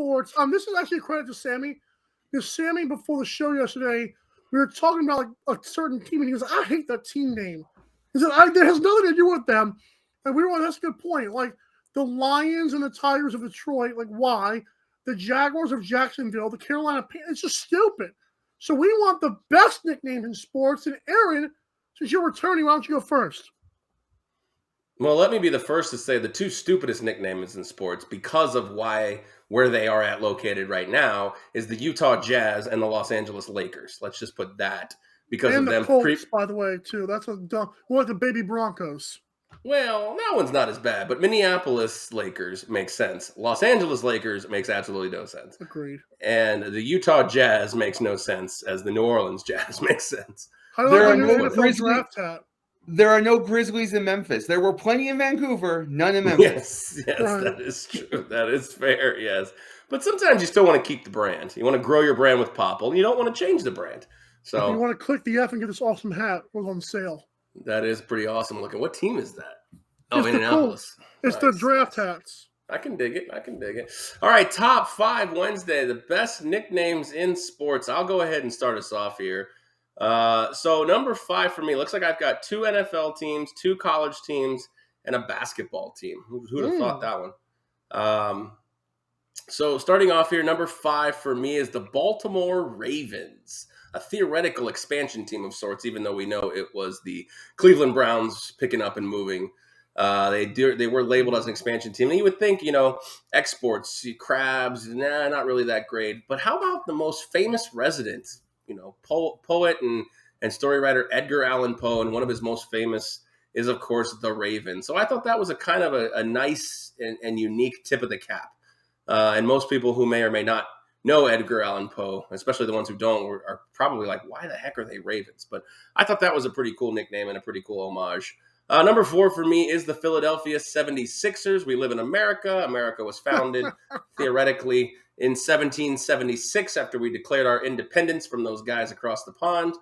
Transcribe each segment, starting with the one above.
sports. This is actually a credit to Sammy. Because Sammy, before the show yesterday, we were talking about like a certain team, and he was like, I hate that team name. He said, there has nothing to do with them. And we were like, that's a good point. Like the Lions and the Tigers of Detroit, like why? The Jaguars of Jacksonville, the Carolina Panthers, it's just stupid. So we want the best nicknames in sports. And Aaron, since you're returning, why don't you go first? Well, let me be the first to say the two stupidest nicknames in sports, because of where they are located right now, is the Utah Jazz and the Los Angeles Lakers. Let's just put that because and of the them. Colts, by the way, too. That's a dumb. What the baby Broncos? Well, that one's not as bad, but Minneapolis Lakers makes sense. Los Angeles Lakers makes absolutely no sense. Agreed. And the Utah Jazz makes no sense, as the New Orleans Jazz makes sense. There are no draft hat. There are no Grizzlies in Memphis. There were plenty in Vancouver, none in Memphis. Yes, right. That is true. That is fair, yes. But sometimes you still want to keep the brand. You want to grow your brand with Popple. You don't want to change the brand. So you want to click the F and get this awesome hat. It was on sale. That is pretty awesome looking. What team is that? Oh, Indianapolis. It's nice. The draft hats. I can dig it. All right, top 5 Wednesday, the best nicknames in sports. I'll go ahead and start us off here. So number 5 for me, looks like I've got 2 NFL teams, 2 college teams, and a basketball team. Who'd have thought that one? So starting off here, number 5 for me is the Baltimore Ravens, a theoretical expansion team of sorts, even though we know it was the Cleveland Browns picking up and moving. They were labeled as an expansion team. And you would think, exports, crabs, not really that great. But how about the most famous resident, poet and story writer Edgar Allan Poe, and one of his most famous is, of course, the Raven. So I thought that was a kind of a nice and unique tip of the cap. And most people who may or may not know Edgar Allan Poe, especially the ones who don't, are probably like, why the heck are they Ravens? But I thought that was a pretty cool nickname and a pretty cool homage. Number 4 for me is the Philadelphia 76ers. We live in America. America was founded theoretically in 1776 after we declared our independence from those guys across the pond.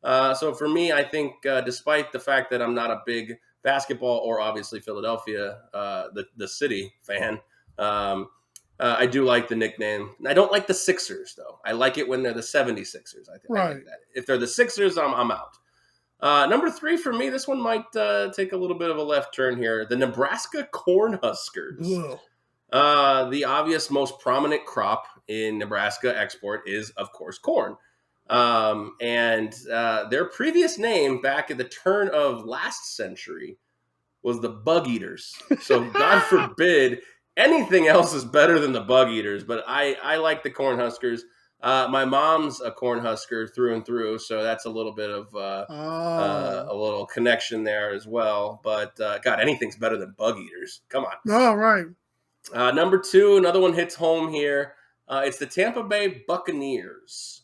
So for me, I think despite the fact that I'm not a big basketball or obviously Philadelphia, the city fan, I do like the nickname. I don't like the Sixers, though. I like it when they're the 76ers. I like that. If they're the Sixers, I'm out. Number 3 for me, this one might take a little bit of a left turn here. The Nebraska Cornhuskers. The obvious most prominent crop in Nebraska export is, of course, corn. And their previous name back at the turn of last century was the Bug Eaters. So God forbid anything else is better than the Bug Eaters, but I like the Cornhuskers. My mom's a Cornhusker through and through, so that's a little bit of a little connection there as well. But God, anything's better than Bug Eaters. Come on. All right. Number 2, another one hits home here. It's the Tampa Bay Buccaneers.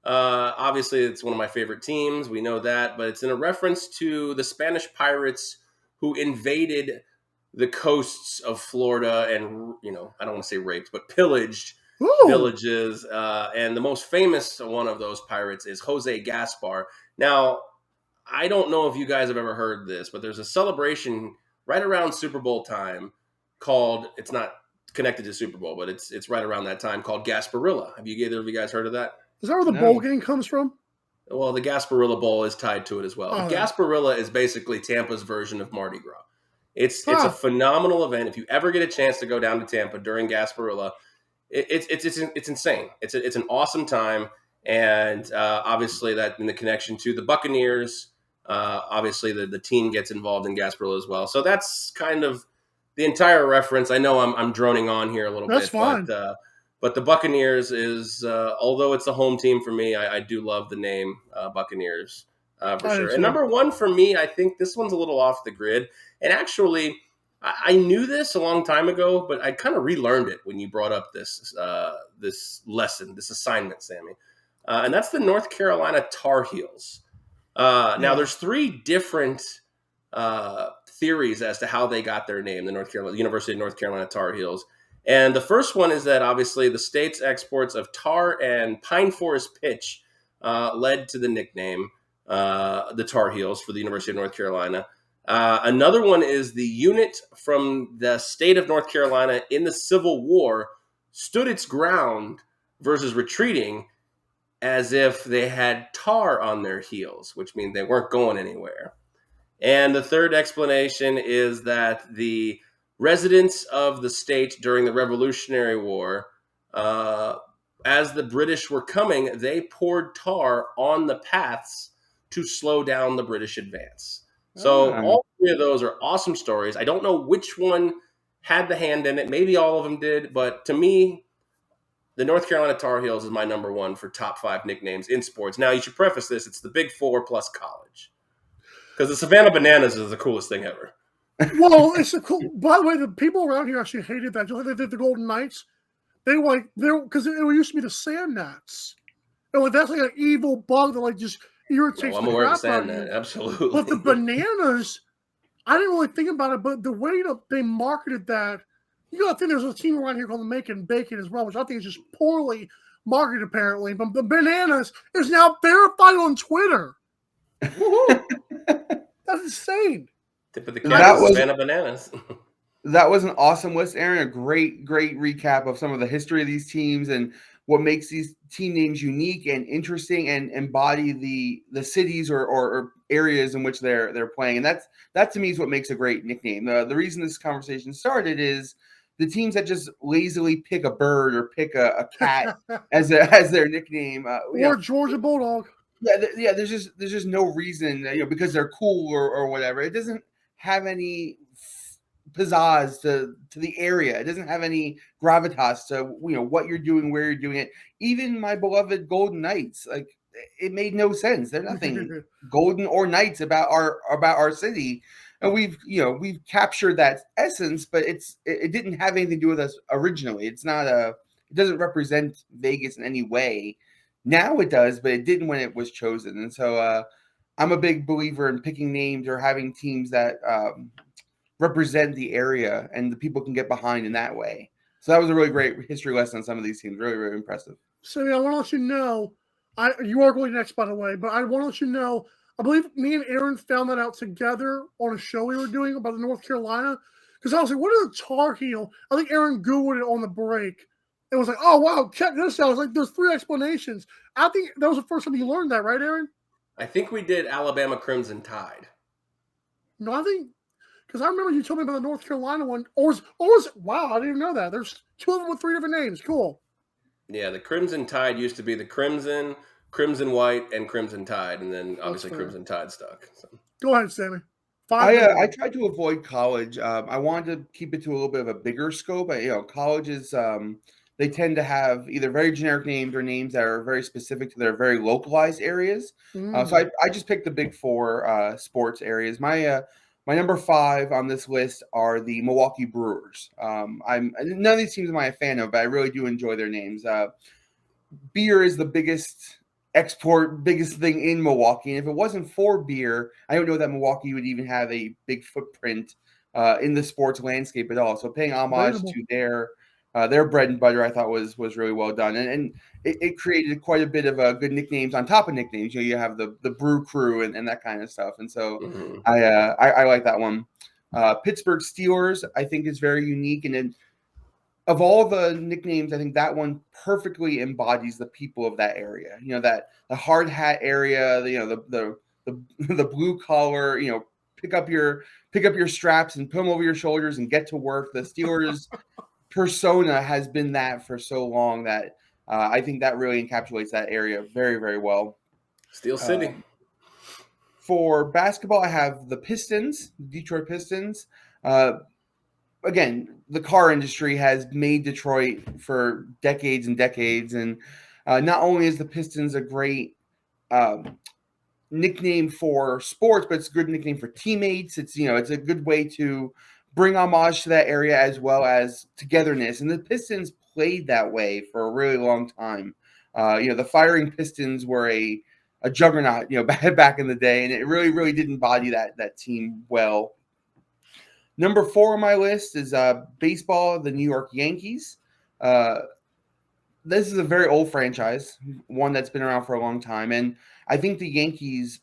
Obviously, it's one of my favorite teams. We know that, but it's in a reference to the Spanish pirates who invaded the coasts of Florida and, I don't want to say raped, but pillaged villages. And the most famous one of those pirates is Jose Gaspar. Now, I don't know if you guys have ever heard this, but there's a celebration right around Super Bowl time called, it's not connected to Super Bowl, but it's right around that time, called Gasparilla. Have either of you guys heard of that? Is that where the bowl game comes from? Well, the Gasparilla Bowl is tied to it as well. Oh. Gasparilla is basically Tampa's version of Mardi Gras. It's a phenomenal event. If you ever get a chance to go down to Tampa during Gasparilla, it's insane. It's an awesome time, and obviously that in the connection to the Buccaneers, obviously the team gets involved in Gasparilla as well. So that's kind of the entire reference. I know I'm droning on here a little bit. That's fine. But the Buccaneers is, although it's a home team for me, I do love the name Buccaneers for sure. And number 1 for me, I think this one's a little off the grid. And actually, I knew this a long time ago, but I kind of relearned it when you brought up this lesson, this assignment, Sammy. And that's the North Carolina Tar Heels. Now, there's 3 different theories as to how they got their name, the University of North Carolina Tar Heels. And the first one is that obviously the state's exports of tar and pine forest pitch led to the nickname, the Tar Heels, for the University of North Carolina. Another one is the unit from the state of North Carolina in the Civil War stood its ground versus retreating as if they had tar on their heels, which means they weren't going anywhere. And the third explanation is that the residents of the state during the Revolutionary War, as the British were coming, they poured tar on the paths to slow down the British advance. So all three of those are awesome stories. I don't know which one had the hand in it. Maybe all of them did, but to me, the North Carolina Tar Heels is my number one for top 5 nicknames in sports. Now, you should preface this: it's the Big Four plus college, because the Savannah Bananas is the coolest thing ever. Well, it's a cool. By the way, the people around here actually hated that. Just like they did the Golden Knights. They were like because it used to be the Sand Gnats. And like that's like an evil bug that like just irritates I'm the aware of the crap out Sand of Gnat, you. absolutely. But the Bananas, I didn't really think about it. But the way that they marketed that, you got to think there's a team around here called the Making Bacon as well, which I think is just poorly marketed apparently. But the Bananas is now verified on Twitter. That's insane. Tip of the cap is Savannah Bananas. That was an awesome list, Aaron. A great recap of some of the history of these teams and what makes these team names unique and interesting and embody the cities or areas in which they're playing. And that to me is what makes a great nickname. The reason this conversation started is the teams that just lazily pick a bird or pick a cat as their nickname, or Georgia Bulldog. Yeah. There's just no reason, because they're cool or whatever. It doesn't have any pizzazz to the area. It doesn't have any gravitas to what you're doing, where you're doing it. Even my beloved Golden Knights, like it made no sense. There's nothing golden or knights about our city, and we've captured that essence, but it didn't have anything to do with us originally. It doesn't represent Vegas in any way. Now it does, but it didn't when it was chosen. And so I'm a big believer in picking names or having teams that represent the area and the people can get behind in that way. So that was a really great history lesson on some of these teams. Really, really impressive. So I want to let you know, you are going next, by the way, but I want to let you know, I believe me and Aaron found that out together on a show we were doing about the North Carolina. Because I was like, what is a Tar Heel? I think Aaron Googled it on the break. It was like, oh, wow, check this out. I was like, there's 3 explanations. I think that was the first time you learned that, right, Aaron? I think we did Alabama Crimson Tide. No, I think, because I remember you told me about the North Carolina one. Wow, I didn't know that. There's 2 of them with 3 different names. Cool. Yeah, the Crimson Tide used to be the Crimson, Crimson White, and Crimson Tide, and then obviously Crimson Tide stuck. So. Go ahead, Sammy. I tried to avoid college. I wanted to keep it to a little bit of a bigger scope. Colleges they tend to have either very generic names or names that are very specific to their very localized areas. So I just picked the Big Four sports areas. My number 5 on this list are the Milwaukee Brewers. None of these teams am I a fan of, but I really do enjoy their names. Beer is the biggest thing in Milwaukee. And if it wasn't for beer, I don't know that Milwaukee would even have a big footprint in the sports landscape at all. So paying homage to their bread and butter, I thought was really well done. And it created quite a bit of good nicknames on top of nicknames. You have the Brew Crew and that kind of stuff. And so I like that one. Pittsburgh Steelers, I think, is very unique. And then of all the nicknames, I think that one perfectly embodies the people of that area. That the hard hat area, the blue collar, pick up your straps and put them over your shoulders and get to work. The Steelers persona has been that for so long that I think that really encapsulates that area very, very well. Steel City. For basketball, I have the Pistons, Detroit Pistons. Again, the car industry has made Detroit for decades and decades. And not only is the Pistons a great nickname for sports, but it's a good nickname for teammates. It's a good way to bring homage to that area as well as togetherness. And the Pistons played that way for a really long time. The Firing Pistons were a juggernaut, back in the day, and it really, really did embody that team well. Number 4 on my list is baseball, the New York Yankees. This is a very old franchise, one that's been around for a long time. And I think the Yankees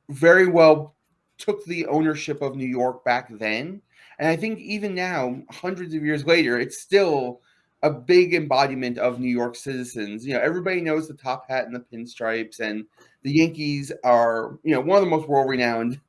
very well took the ownership of New York back then. And I think even now, hundreds of years later, it's still a big embodiment of New York citizens. Everybody knows the top hat and the pinstripes, and the Yankees are, one of the most world-renowned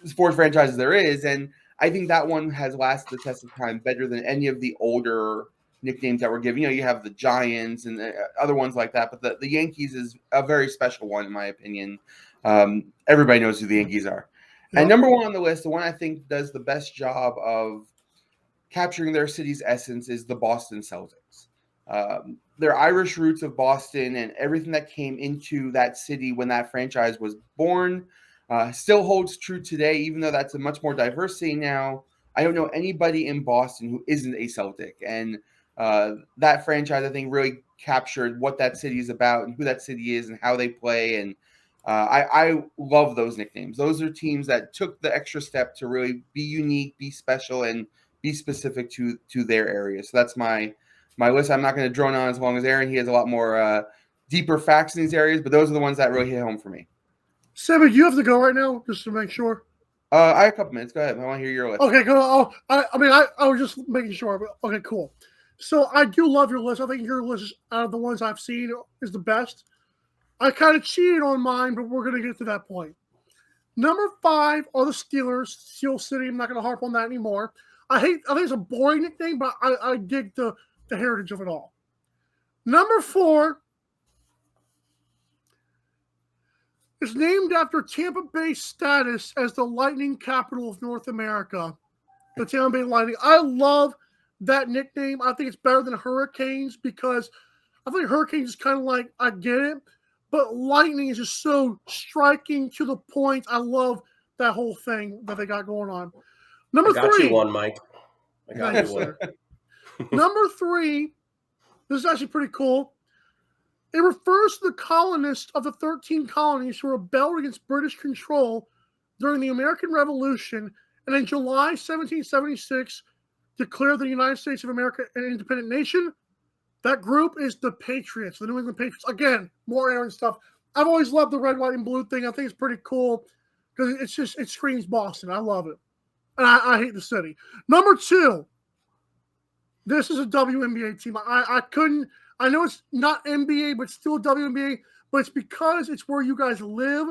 sports franchises there is. And I think that one has lasted the test of time better than any of the older nicknames that were given. You have the Giants and other ones like that, but the Yankees is a very special one, in my opinion. Everybody knows who the Yankees are. Yep. And number one on the list, the one I think does the best job of capturing their city's essence, is the Boston Celtics. Their Irish roots of Boston and everything that came into that city when that franchise was born still holds true today, even though that's a much more diverse city now. I don't know anybody in Boston who isn't a Celtic. And that franchise, I think, really captured what that city is about and who that city is and how they play. And I love those nicknames. Those are teams that took the extra step to really be unique, be special, and be specific to their area. So that's my list. I'm not going to drone on as long as Aaron. He has a lot more deeper facts in these areas, but those are the ones that really hit home for me. Sammy, you have to go right now just to make sure. I have a couple minutes. Go ahead. I want to hear your list. Okay, go. I was just making sure. But okay, cool. So I do love your list. I think your list, out of the ones I've seen, is the best. I kind of cheated on mine, but we're going to get to that point. Number 5 are the Steelers, Steel City. I'm not going to harp on that anymore. I think it's a boring nickname, but I dig the heritage of it all. Number 4 is named after Tampa Bay's status as the Lightning capital of North America. The Tampa Bay Lightning. I love that nickname. I think it's better than Hurricanes because I think Hurricanes is kind of like, I get it, but Lightning is just so striking to the point. I love that whole thing that they got going on. Number 3. I got you one, Mike. I got you one. Number 3, this is actually pretty cool. It refers to the colonists of the 13 colonies who rebelled against British control during the American Revolution and in July 1776 declared the United States of America an independent nation. That group is the Patriots, the New England Patriots. Again, more Aaron stuff. I've always loved the red, white, and blue thing. I think it's pretty cool because it screams Boston. I love it. And I hate the city. Number 2, this is a WNBA team. I know it's not NBA, but still WNBA, but it's because it's where you guys live.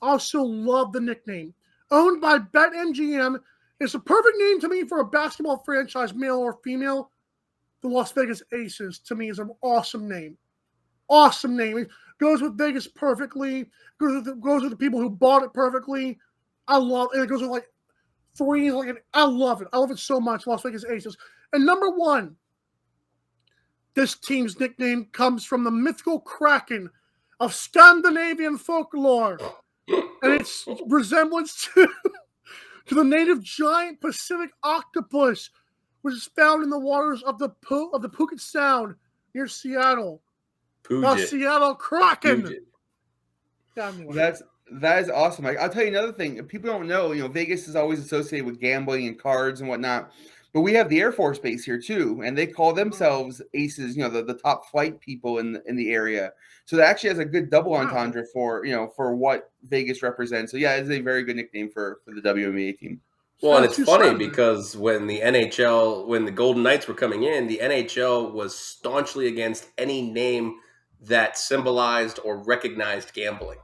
Also love the nickname. Owned by BetMGM. It's a perfect name to me for a basketball franchise, male or female. The Las Vegas Aces, to me, is an awesome name. Awesome name. It goes with Vegas perfectly. Goes with the people who bought it perfectly. I love it. It goes with like threes. I love it. I love it so much, Las Vegas Aces. And number 1, this team's nickname comes from the mythical Kraken of Scandinavian folklore. And its resemblance to the native giant Pacific octopus, which is found in the waters of the Puget Sound near Seattle. The Seattle Kraken. Yeah, anyway. That is awesome. I'll tell you another thing. People don't know, Vegas is always associated with gambling and cards and whatnot. But we have the Air Force Base here too, and they call themselves Aces. The top flight people in the area. So that actually has a good double entendre for what Vegas represents. So yeah, it's a very good nickname for the WNBA team. Well, and it's funny because when the Golden Knights were coming in, the NHL was staunchly against any name that symbolized or recognized gambling,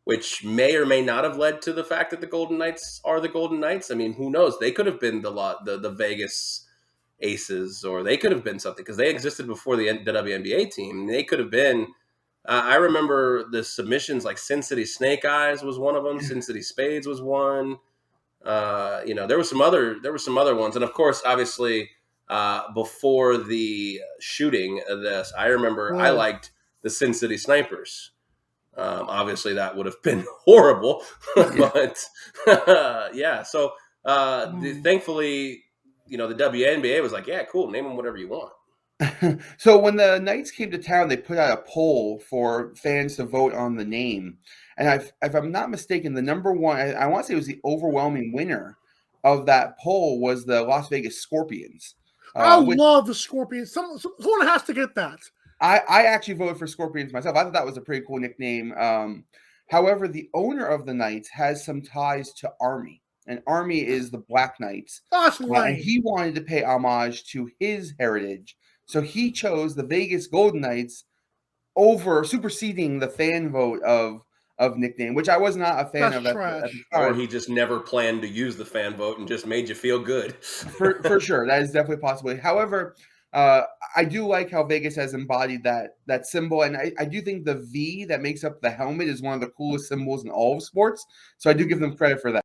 which may or may not have led to the fact that the Golden Knights are the Golden Knights. I mean, who knows? They could have been the Vegas Aces, or they could have been something because they existed before the WNBA team. They could have been. I remember the submissions like Sin City Snake Eyes was one of them. Sin City Spades was one. There were some other ones, and of course, obviously, before the shooting of this, I remember I liked the Sin City Snipers. Obviously, that would have been horrible, but yeah. So thankfully, the WNBA was like, yeah, cool, name them whatever you want. So when the Knights came to town, they put out a poll for fans to vote on the name. And if I'm not mistaken, the number one, I want to say it was the overwhelming winner of that poll was the Las Vegas Scorpions. I love the Scorpions. Someone has to get that. I actually voted for Scorpions myself. I thought that was a pretty cool nickname. However, the owner of the Knights has some ties to Army. and Army is the Black Knights. That's And lame. he wanted to pay homage to his heritage. So he chose the Vegas Golden Knights over superseding the fan vote of nickname, which I was not a fan That's of at trash. the time. Or he just never planned to use the fan vote and just made you feel good. for sure. That is definitely a possibility. However, I do like how Vegas has embodied that symbol, and I do think the V that makes up the helmet is one of the coolest symbols in all of sports. So I do give them credit for that.